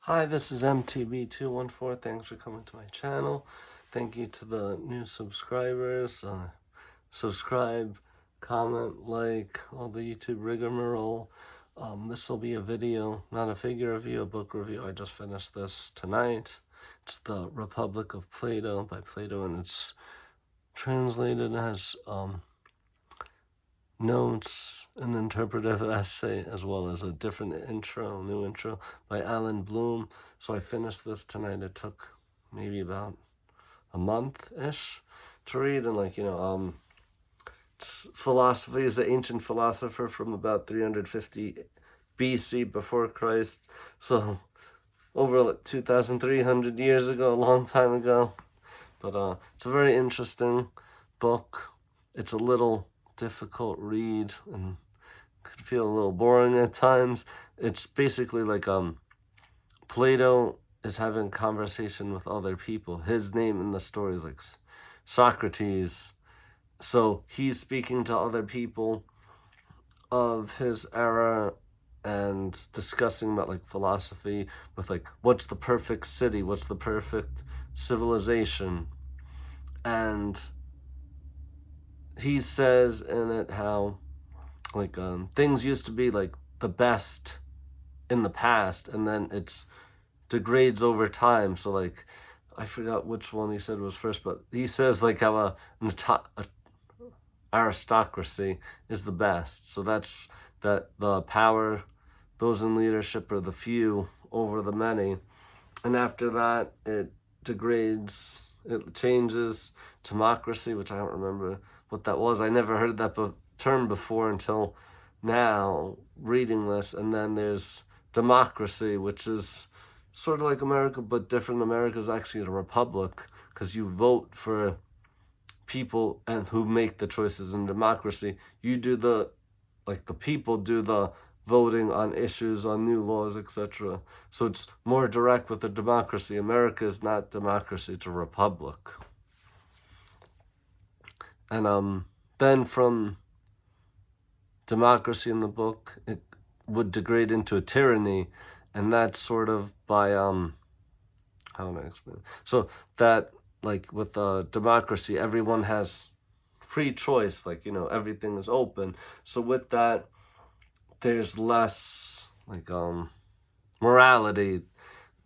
Hi, this is MTB214. Thanks for coming to my channel. Thank you to the new subscribers. Subscribe, comment, like, all the YouTube rigmarole. This will be a video, not a figure review, a book review. I just finished this tonight. It's The Republic of Plato by Plato, and it's translated as notes, an interpretive essay, as well as a different new intro by Alan Bloom. So I finished this tonight. It took maybe about a month-ish to read, and philosophy is an ancient philosopher from about 350 BC before Christ. So over 2,300 years ago, a long time ago. But it's a very interesting book. It's a little difficult read and could feel a little boring at times. It's basically like Plato is having conversation with other people. His name in the story is like Socrates. So he's speaking to other people of his era and discussing about like philosophy with like what's the perfect city, what's the perfect civilization. And he says in it how like things used to be like the best in the past, and then it's degrades over time. So like I forgot which one he said was first, but he says like how a aristocracy is the best. So that's that the power, those in leadership are the few over the many. And after that, it degrades, it changes democracy, which I don't remember what that was. I never heard that term before until now, reading this. And then there's democracy, which is sort of like America, but different. America is actually a republic because you vote for people and who make the choices. In democracy, you do the people do the voting on issues, on new laws, etc. So it's more direct with a democracy. America is not democracy, it's a republic. And then from democracy in the book, it would degrade into a tyranny, and that's sort of by how do I explain? So that like with democracy, everyone has free choice, everything is open. So with that, there's less morality,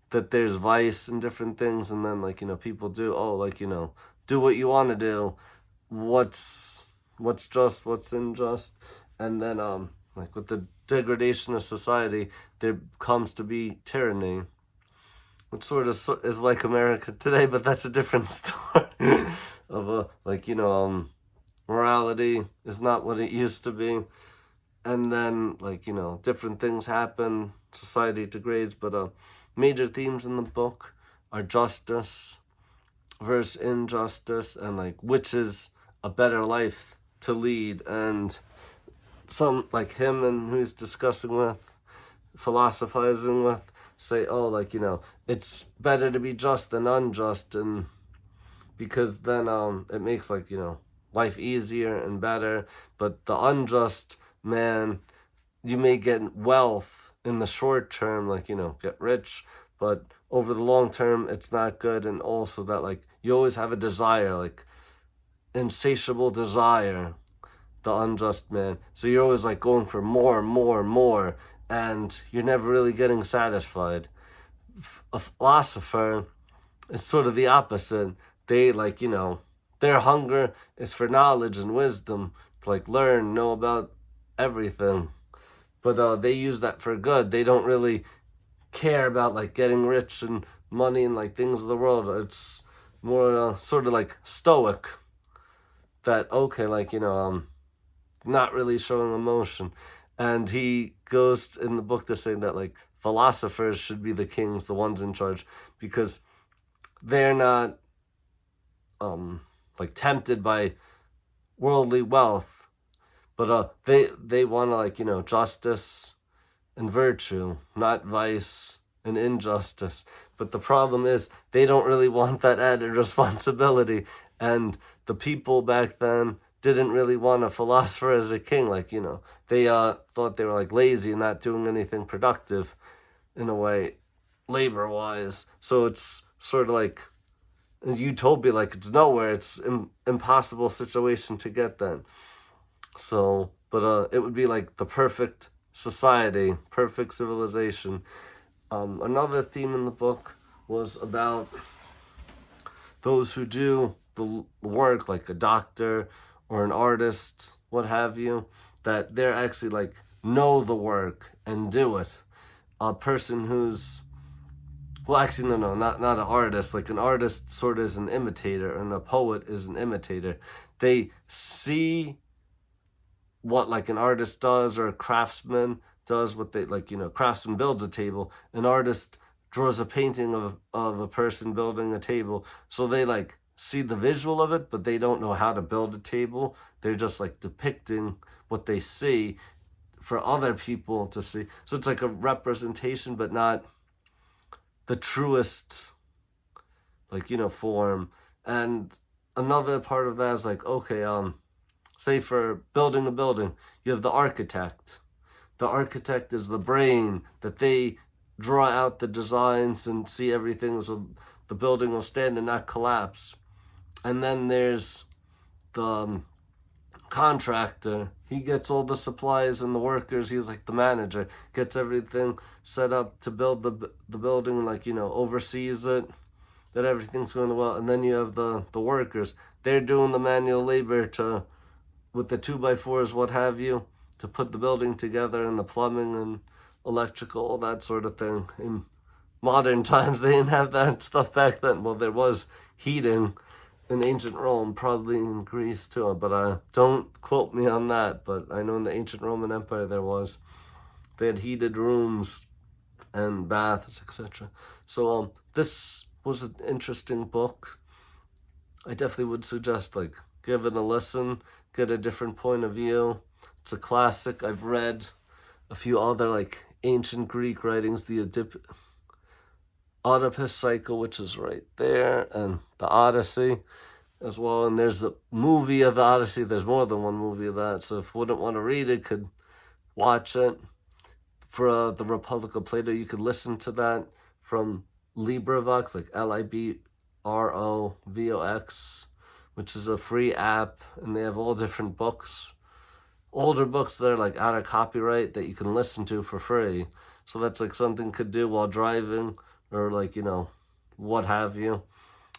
that there's vice and different things, and then people do do what you want to do, what's just, what's unjust. And then with the degradation of society, there comes to be tyranny, which sort of is like America today, but that's a different story. Of morality is not what it used to be. And then different things happen, society degrades. But major themes in the book are justice versus injustice, and which is a better life to lead. And some like him and who he's discussing with, philosophizing with, say, it's better to be just than unjust, and because then it makes life easier and better. But the unjust man, you may get wealth in the short term, get rich, but over the long term it's not good. And also that you always have a desire, insatiable desire, the unjust man. So you're always going for more and more and more, and you're never really getting satisfied. A philosopher is sort of the opposite. They their hunger is for knowledge and wisdom, to learn, know about everything. But they use that for good. They don't really care about getting rich and money and things of the world. It's more sort of stoic, that okay, not really showing emotion. And he goes in the book to say that philosophers should be the kings, the ones in charge, because they're not tempted by worldly wealth, but they want to justice and virtue, not vice and injustice. But the problem is they don't really want that added responsibility. And the people back then didn't really want a philosopher as a king. They thought they were lazy and not doing anything productive in a way. labor-wise. So it's sort of like a utopia, like it's nowhere. It's impossible situation to get then. So, but it would be like the perfect society, perfect civilization. Another theme in the book was about those who do the work, like a doctor or an artist, what have you, that they're actually like know the work and do it. A person who's, well, actually, no, not an artist. Like an artist sort of is an imitator, and a poet is an imitator. They see what like an artist does or a craftsman does, what they like, craftsman builds a table, an artist draws a painting of a person building a table. So they like see the visual of it, but they don't know how to build a table. They're just like depicting what they see for other people to see. So it's like a representation, but not the truest, like, form. And another part of that is like, okay, say for building a building, you have the architect. The architect is the brain that they draw out the designs and see everything so the building will stand and not collapse. And then there's the contractor. He gets all the supplies and the workers. He's like the manager, gets everything set up to build the building, like, oversees it, that everything's going well. And then you have the workers. They're doing the manual labor to, with the 2x4s, what have you, to put the building together, and the plumbing and electrical, all that sort of thing. In modern times, they didn't have that stuff back then. Well, there was heating in ancient Rome, probably in Greece too, but don't quote me on that. But I know in the ancient Roman Empire they had heated rooms and baths, etc. So this was an interesting book. I definitely would suggest like give it a listen, get a different point of view. It's a classic. I've read a few other like ancient Greek writings, the Oedipus cycle, which is right there, and the Odyssey as well. And there's the movie of the Odyssey. There's more than one movie of that. So if you wouldn't want to read it, could watch it. For the Republic of Plato, you could listen to that from LibriVox, like LiBroVox, which is a free app, and they have all different books, older books that are like out of copyright that you can listen to for free. So that's like something you could do while driving or like, what have you.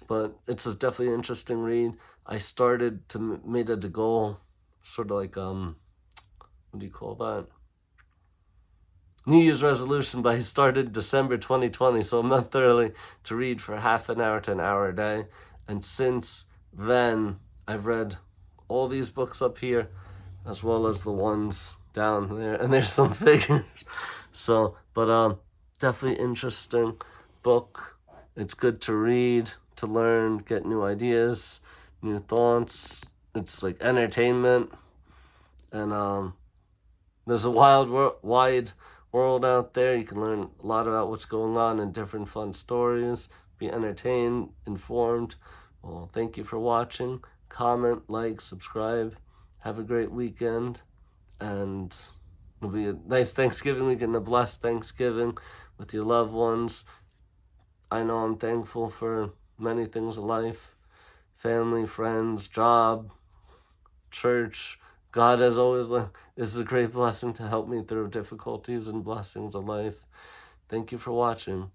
But it's definitely an interesting read. I started to made it a goal, sort of like, what do you call that? New Year's resolution, but I started December 2020, so I'm not thoroughly to read for half an hour to an hour a day. And since then, I've read all these books up here, as well as the ones down there, and there's some figures. So, but definitely interesting book. It's good to read, to learn, get new ideas, new thoughts. It's like entertainment, and there's a wide world out there. You can learn a lot about what's going on in different fun stories, be entertained, informed. Well, thank you for watching. Comment, like, subscribe. Have a great weekend, and it'll be a nice Thanksgiving weekend, a blessed Thanksgiving with your loved ones. I know I'm thankful for many things in life: family, friends, job, church. God, as always, is a great blessing to help me through difficulties and blessings of life. Thank you for watching.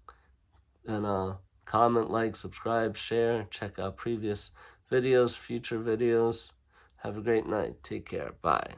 And comment, like, subscribe, share, check out previous videos, future videos. Have a great night. Take care. Bye.